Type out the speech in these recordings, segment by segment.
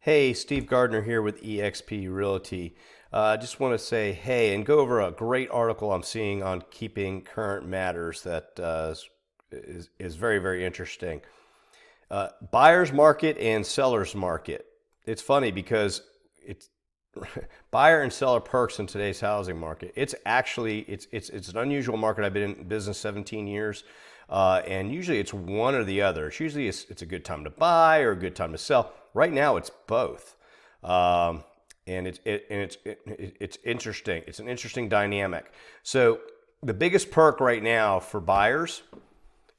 Hey, Steve Gardner here with eXp Realty. I just want to say hey and go over a great article I'm seeing on keeping current matters that is very, very interesting. Buyer's market and seller's market. It's funny because it's buyer and seller perks in today's housing market. It's actually it's an unusual market. I've been in business 17 years, and usually it's one or the other. It's a good time to buy or a good time to sell. Right now, it's both, and it's interesting. It's an interesting dynamic. So the biggest perk right now for buyers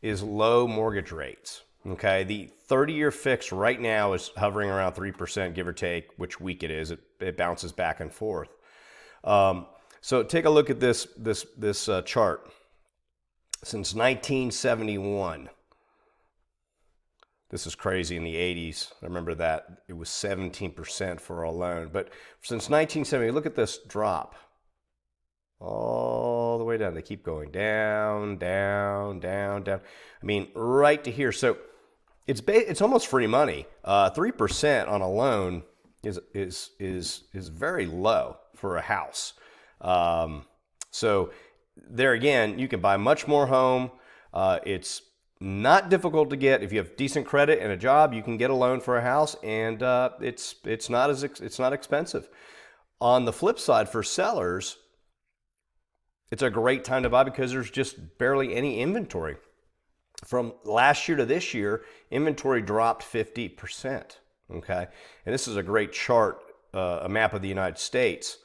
is low mortgage rates. Okay, the 30-year fix right now is hovering around 3%, give or take, which week it is. It bounces back and forth. So take a look at this chart. Since 1971, this is crazy. In the 80s, I remember that it was 17% for a loan. But since 1970, look at this drop all the way down. They keep going down, down, down, down. I mean, right to here. So it's almost free money. 3% on a loan is very low for a house. So there again, you can buy much more home. It's not difficult to get. If you have decent credit and a job, you can get a loan for a house, and it's not expensive. On the flip side, for sellers, it's a great time to buy because there's just barely any inventory. From last year to this year, inventory dropped 50%. Okay, and this is a great chart, a map of the United States.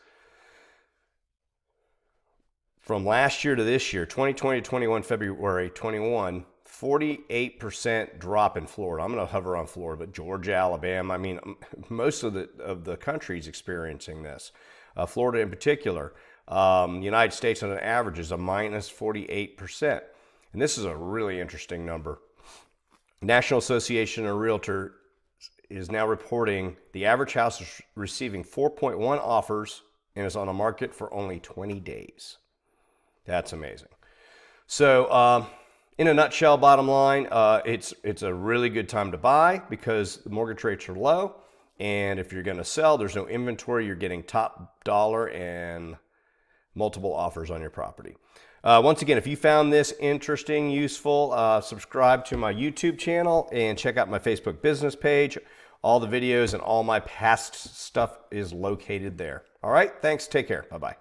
From last year to this year, 2020 to 21, February 21, 48% drop in Florida. I'm going to hover on Florida, but Georgia, Alabama, I mean, most of the country is experiencing this. Florida in particular, the United States on an average is a minus 48%. And this is a really interesting number. National Association of Realtors is now reporting the average house is receiving 4.1 offers and is on the market for only 20 days. That's amazing. So in a nutshell, bottom line, it's a really good time to buy because the mortgage rates are low. And if you're going to sell, there's no inventory. You're getting top dollar and multiple offers on your property. Once again, if you found this interesting, useful, subscribe to my YouTube channel and check out my Facebook business page. All the videos and all my past stuff is located there. All right, thanks. Take care. Bye-bye.